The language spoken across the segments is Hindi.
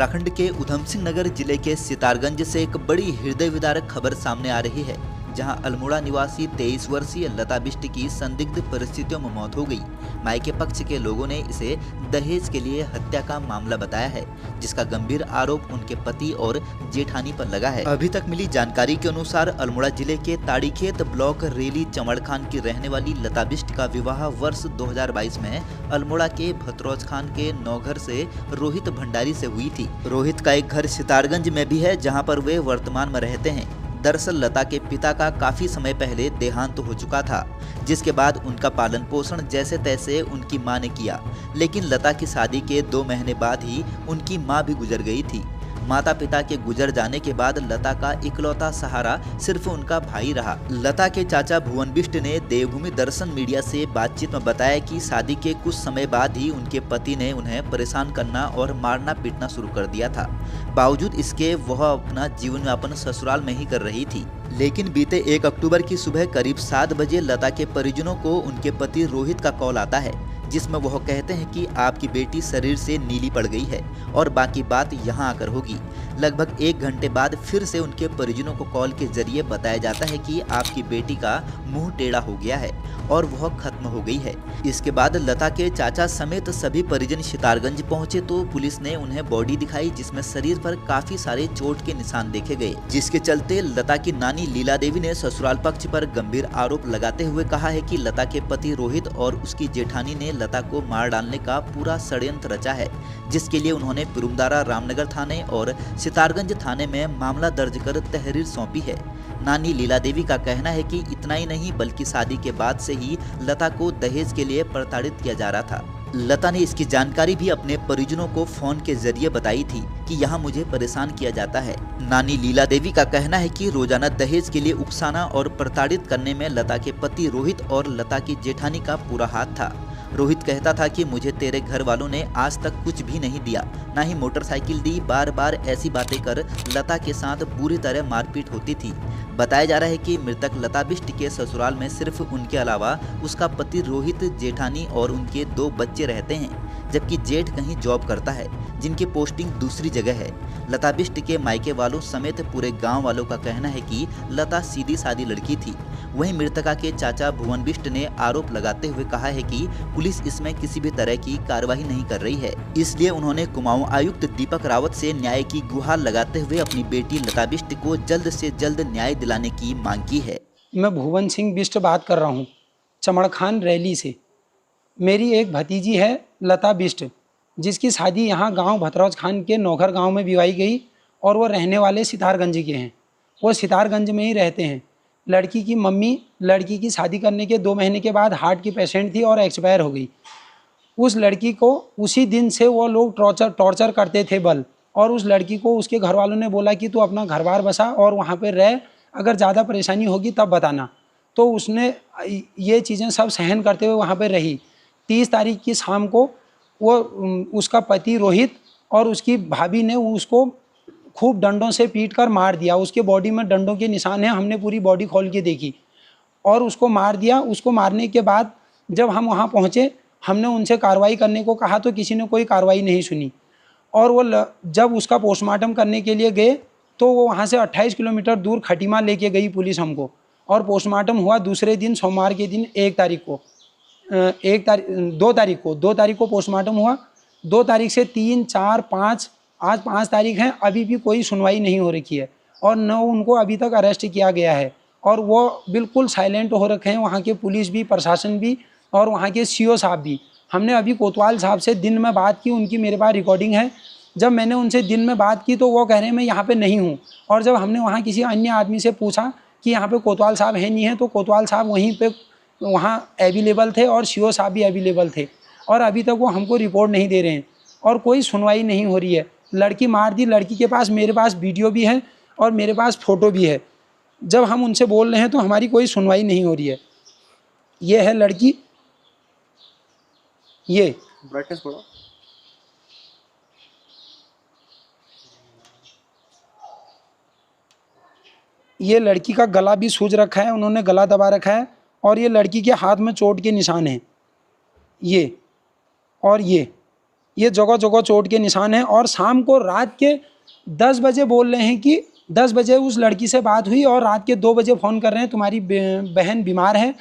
उत्तराखंड के ऊधम सिंह नगर जिले के सितारगंज से एक बड़ी हृदय विदारक खबर सामने आ रही है, जहां अल्मोड़ा निवासी 23 वर्षीय लता बिष्ट की संदिग्ध परिस्थितियों में मौत हो गई। मायके पक्ष के लोगों ने इसे दहेज के लिए हत्या का मामला बताया है, जिसका गंभीर आरोप उनके पति और जेठानी पर लगा है। अभी तक मिली जानकारी के अनुसार अल्मोड़ा जिले के ताड़ीखेत ब्लॉक रेली चमड़ खान की रहने वाली लता बिष्ट का विवाह वर्ष 2022 में अल्मोड़ा के भतरौज खान के नौघर से रोहित भंडारी से हुई थी। रोहित का एक घर सितारगंज में भी है, जहाँ पर वे वर्तमान में रहते हैं। दरअसल लता के पिता का काफी समय पहले देहांत हो चुका था, जिसके बाद उनका पालन पोषण जैसे तैसे उनकी मां ने किया, लेकिन लता की शादी के 2 महीने बाद ही उनकी मां भी गुजर गई थी। माता पिता के गुजर जाने के बाद लता का इकलौता सहारा सिर्फ उनका भाई रहा। लता के चाचा भुवन बिष्ट ने देवभूमि दर्शन मीडिया से बातचीत में बताया कि शादी के कुछ समय बाद ही उनके पति ने उन्हें परेशान करना और मारना पीटना शुरू कर दिया था। बावजूद इसके वह अपना जीवन यापन ससुराल में ही कर रही थी। लेकिन बीते 1 अक्टूबर की सुबह करीब 7 बजे लता के परिजनों को उनके पति रोहित का कॉल आता है, जिसमें वह कहते हैं कि आपकी बेटी शरीर से नीली पड़ गई है और बाकी बात यहां आकर होगी। लगभग 1 घंटे बाद फिर से उनके परिजनों को कॉल के जरिए बताया जाता है कि आपकी बेटी का मुंह टेढ़ा हो गया है और वह खत्म हो गई है। इसके बाद लता के चाचा समेत सभी परिजन सितारगंज पहुंचे तो पुलिस ने उन्हें बॉडी दिखाई, जिसमें शरीर पर काफी सारे चोट के निशान देखे गए, जिसके चलते लता की नानी लीला देवी ने ससुराल पक्ष पर गंभीर आरोप लगाते हुए कहा है कि लता के पति रोहित और उसकी जेठानी ने लता को मार डालने का पूरा षड्यंत्र रचा है, जिसके लिए उन्होंने पिरुमदारा रामनगर थाने और सितारगंज थाने में मामला दर्ज कर तहरीर सौंपी है। नानी लीला देवी का कहना है कि इतना ही नहीं बल्कि शादी के बाद से ही लता को दहेज के लिए प्रताड़ित किया जा रहा था। लता ने इसकी जानकारी भी अपने परिजनों को फोन के जरिए बताई थी कि यहाँ मुझे परेशान किया जाता है। नानी लीला देवी का कहना है कि रोजाना दहेज के लिए उकसाना और प्रताड़ित करने में लता के पति रोहित और लता की जेठानी का पूरा हाथ था। रोहित कहता था कि मुझे तेरे घर वालों ने आज तक कुछ भी नहीं दिया, ना ही मोटरसाइकिल दी। बार बार ऐसी बातें कर लता के साथ बुरी तरह मारपीट होती थी। बताया जा रहा है कि मृतक लता बिष्ट के ससुराल में सिर्फ उनके अलावा उसका पति रोहित, जेठानी और उनके 2 बच्चे रहते हैं, जबकि जेठ कहीं जॉब करता है, जिनकी पोस्टिंग दूसरी जगह है। लता बिष्ट के मायके वालों समेत पूरे गांव वालों का कहना है कि लता सीधी सादी लड़की थी। वहीं मृतका के चाचा भुवन बिष्ट ने आरोप लगाते हुए कहा है कि पुलिस इसमें किसी भी तरह की कार्रवाई नहीं कर रही है, इसलिए उन्होंने कुमाऊं आयुक्त दीपक रावत से न्याय की गुहार लगाते हुए अपनी बेटी लता बिष्ट को जल्द से जल्द न्याय दिलाने की मांग की है। मैं भुवन सिंह बिष्ट बात कर रहा हूँ, चमड़ खान रैली से। मेरी एक भतीजी है लता बिष्ट, जिसकी शादी यहाँ गांव भतरौज खान के नौघर गांव में विवाही गई और वो रहने वाले सितारगंज के हैं। वो सितारगंज में ही रहते हैं। लड़की की मम्मी लड़की की शादी करने के 2 महीने के बाद हार्ट की पेशेंट थी और एक्सपायर हो गई। उस लड़की को उसी दिन से वो लोग टॉर्चर करते थे बल, और उस लड़की को उसके घर वालों ने बोला कि तू अपना घर बार बसा और वहाँ पे रह, अगर ज़्यादा परेशानी होगी तब बताना। तो उसने ये चीज़ें सब सहन करते हुए वहाँ पे रही। 30 तारीख की शाम को वो उसका पति रोहित और उसकी भाभी ने उसको खूब डंडों से पीट कर मार दिया। उसके बॉडी में डंडों के निशान हैं, हमने पूरी बॉडी खोल के देखी, और उसको मार दिया। उसको मारने के बाद जब हम वहाँ पहुँचे, हमने उनसे कार्रवाई करने को कहा तो किसी ने कोई कार्रवाई नहीं सुनी। और वो जब उसका पोस्टमार्टम करने के लिए गए तो वो वहाँ से 28 किलोमीटर दूर खटीमा लेके गई पुलिस हमको, और पोस्टमार्टम हुआ दूसरे दिन सोमवार के दिन 2 तारीख को पोस्टमार्टम हुआ। 2 तारीख से 3, 4, 5, आज 5 तारीख है, अभी भी कोई सुनवाई नहीं हो रखी है और न उनको अभी तक अरेस्ट किया गया है, और वो बिल्कुल साइलेंट हो रखे हैं। वहाँ के पुलिस भी, प्रशासन भी और वहाँ के सीओ साहब भी। हमने अभी कोतवाल साहब से दिन में बात की, उनकी मेरे पास रिकॉर्डिंग है। जब मैंने उनसे दिन में बात की तो वो कह रहे हैं मैं यहाँ पे नहीं हूँ, और जब हमने वहाँ किसी अन्य आदमी से पूछा कि यहाँ पे कोतवाल साहब है नहीं है, तो कोतवाल साहब वहीं पे वहाँ अवेलेबल थे और सीओ साहब भी अवेलेबल थे, और अभी तक वो हमको रिपोर्ट नहीं दे रहे हैं और कोई सुनवाई नहीं हो रही है। लड़की मार दी, लड़की के पास मेरे पास वीडियो भी है और मेरे पास फ़ोटो भी है। जब हम उनसे बोल रहे हैं तो हमारी कोई सुनवाई नहीं हो रही है। ये है लड़की, ये ब्राइटनेस बढ़ा, ये लड़की का गला भी सूज रखा है, उन्होंने गला दबा रखा है, और ये लड़की के हाथ में चोट के निशान हैं, ये और ये। ये जगह जगह चोट के निशान हैं। और शाम को रात के 10 बजे बोल रहे हैं कि 10 बजे उस लड़की से बात हुई और रात के 2 बजे फ़ोन कर रहे हैं तुम्हारी बहन बीमार है,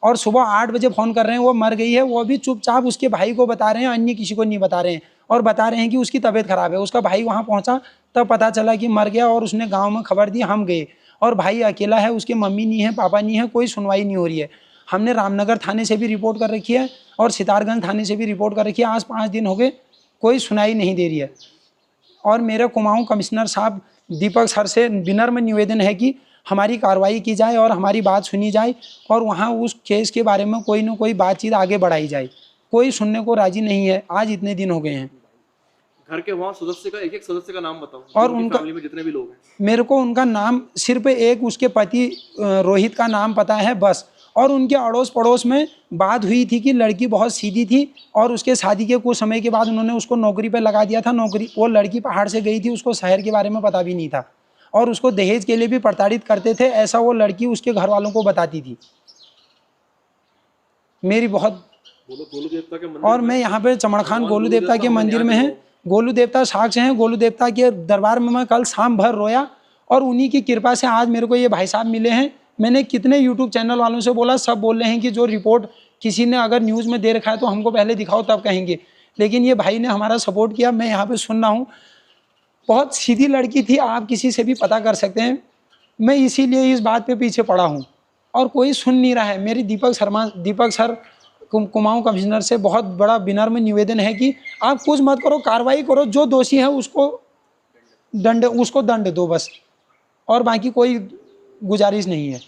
और सुबह 8 बजे फ़ोन कर रहे हैं वो मर गई है। वो भी चुपचाप उसके भाई को बता रहे हैं, अन्य किसी को नहीं बता रहे हैं, और बता रहे हैं कि उसकी तबीयत ख़राब है। उसका भाई वहाँ पहुँचा तब पता चला कि मर गया, और उसने गाँव में खबर दी, हम गए, और भाई अकेला है, उसके मम्मी नहीं है, पापा नहीं है, कोई सुनवाई नहीं हो रही है। हमने रामनगर थाने से भी रिपोर्ट कर रखी है और सितारगंज थाने से भी रिपोर्ट कर रखी है। आज 5 दिन हो गए, कोई सुनाई नहीं दे रही है। और मेरे कुमाऊं कमिश्नर साहब दीपक सर से विनम्र निवेदन है कि हमारी कार्रवाई की जाए और हमारी बात सुनी जाए, और वहाँ उस केस के बारे में कोई न कोई बातचीत आगे बढ़ाई जाए। कोई सुनने को राजी नहीं है, आज इतने दिन हो गए हैं। घर के वहाँ सदस्य का एक सदस्य का नाम बताओ, और उनकी उनका फैमिली में जितने भी लोग हैं। मेरे को उनका नाम सिर्फ एक उसके पति रोहित का नाम पता है बस। और उनके अड़ोस पड़ोस में बात हुई थी कि लड़की बहुत सीधी थी, और उसके शादी के कुछ समय के बाद उन्होंने उसको नौकरी पे लगा दिया था। नौकरी, वो लड़की पहाड़ से गई थी, उसको शहर के बारे में पता भी नहीं था, और उसको दहेज के लिए भी प्रताड़ित करते थे, ऐसा वो लड़की उसके घर वालों को बताती थी। मेरी बहुत गोलू देवता के मंदिर और मैं यहाँ पे चमड़खान गोलू देवता के मंदिर में है। गोलू देवता साक्ष्य हैं। गोलू देवता के दरबार में मैं कल शाम भर रोया, और उन्हीं की कृपा से आज मेरे को ये भाई साहब मिले हैं। मैंने कितने यूट्यूब चैनल वालों से बोला, सब बोल रहे हैं कि जो रिपोर्ट किसी ने अगर न्यूज़ में दे रखा है तो हमको पहले दिखाओ तब कहेंगे, लेकिन ये भाई ने हमारा सपोर्ट किया। मैं यहाँ पे सुन रहा हूँ, बहुत सीधी लड़की थी, आप किसी से भी पता कर सकते हैं। मैं इसीलिए इस बात पे पीछे पड़ा हूँ, और कोई सुन नहीं रहा है। मेरी दीपक सर कुमाऊं कमिश्नर से बहुत बड़ा विनम्र निवेदन है कि आप कुछ मत करो, कार्रवाई करो, जो दोषी है उसको दंड दो बस, और बाकी कोई गुजारिश नहीं है।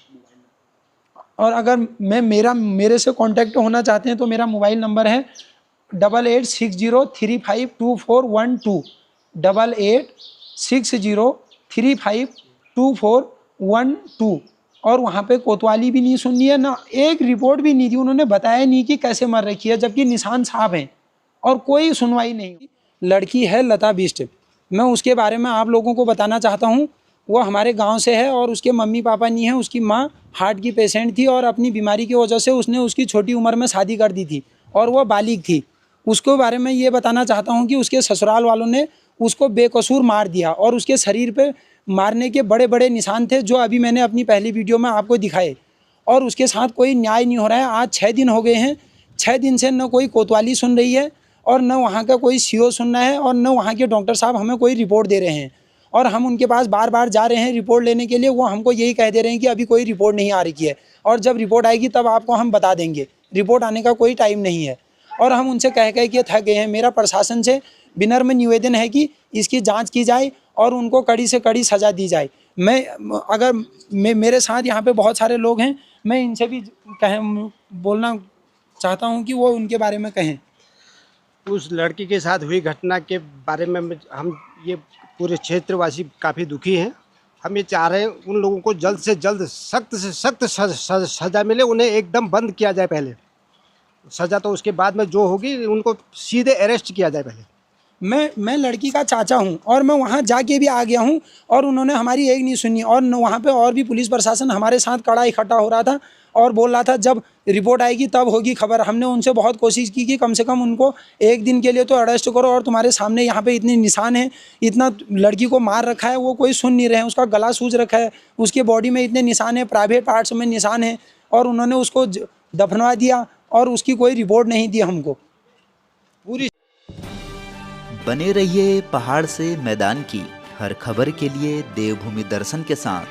और अगर मेरे से कांटेक्ट होना चाहते हैं तो मेरा मोबाइल नंबर है 8860352412, 8860352412। और वहाँ पे कोतवाली भी नहीं सुननी है, ना एक रिपोर्ट भी नहीं दी, उन्होंने बताया नहीं कि कैसे मर रखी है, जबकि निशान साफ हैं, और कोई सुनवाई नहीं। लड़की है लता बिष्ट, मैं उसके बारे में आप लोगों को बताना चाहता हूँ। वो हमारे गांव से है, और उसके मम्मी पापा नहीं है। उसकी माँ हार्ट की पेशेंट थी, और अपनी बीमारी की वजह से उसने उसकी छोटी उम्र में शादी कर दी थी, और वो बालिग थी। उसके बारे में ये बताना चाहता हूँ कि उसके ससुराल वालों ने उसको बेकसूर मार दिया, और उसके शरीर पे मारने के बड़े बड़े निशान थे, जो अभी मैंने अपनी पहली वीडियो में आपको दिखाए, और उसके साथ कोई न्याय नहीं हो रहा है। आज 6 दिन हो गए हैं, 6 दिन से न कोई कोतवाली सुन रही है, और न वहाँ का कोई CO सुन रहा है, और न वहाँ के डॉक्टर साहब हमें कोई रिपोर्ट दे रहे हैं। और हम उनके पास बार बार जा रहे हैं रिपोर्ट लेने के लिए, वो हमको यही कह दे रहे हैं कि अभी कोई रिपोर्ट नहीं आ रही है, और जब रिपोर्ट आएगी तब आपको हम बता देंगे। रिपोर्ट आने का कोई टाइम नहीं है, और हम उनसे कह के थक गए हैं। मेरा प्रशासन से विनम्र निवेदन है कि इसकी जांच की जाए और उनको कड़ी से कड़ी सज़ा दी जाए। मेरे साथ यहाँ पे बहुत सारे लोग हैं, मैं इनसे भी बोलना चाहता हूँ कि वो उनके बारे में कहें। उस लड़की के साथ हुई घटना के बारे में हम ये पूरे क्षेत्रवासी काफ़ी दुखी हैं। हम ये चाह रहे हैं उन लोगों को जल्द से जल्द सख्त से सख्त सज़ा मिले, उन्हें एकदम बंद किया जाए। पहले सज़ा तो उसके बाद में जो होगी, उनको सीधे अरेस्ट किया जाए पहले। मैं लड़की का चाचा हूं, और मैं वहां जाके भी आ गया हूं, और उन्होंने हमारी एक नहीं सुनी। और वहां पे और भी पुलिस प्रशासन हमारे साथ कड़ा इकट्ठा हो रहा था, और बोल रहा था जब रिपोर्ट आएगी तब होगी खबर। हमने उनसे बहुत कोशिश की कि कम से कम उनको एक दिन के लिए तो अरेस्ट करो, और तुम्हारे सामने यहाँ पे इतने निशान हैं, इतना लड़की को मार रखा है, वो कोई सुन नहीं रहे हैं। उसका गला सूज रखा है, उसके बॉडी में इतने निशान हैं, प्राइवेट पार्ट्स में निशान हैं, और उन्होंने उसको दफनवा दिया, और उसकी कोई रिपोर्ट नहीं दी हमको। पूरी बने रहिए पहाड़ से मैदान की हर खबर के लिए देवभूमि दर्शन के साथ।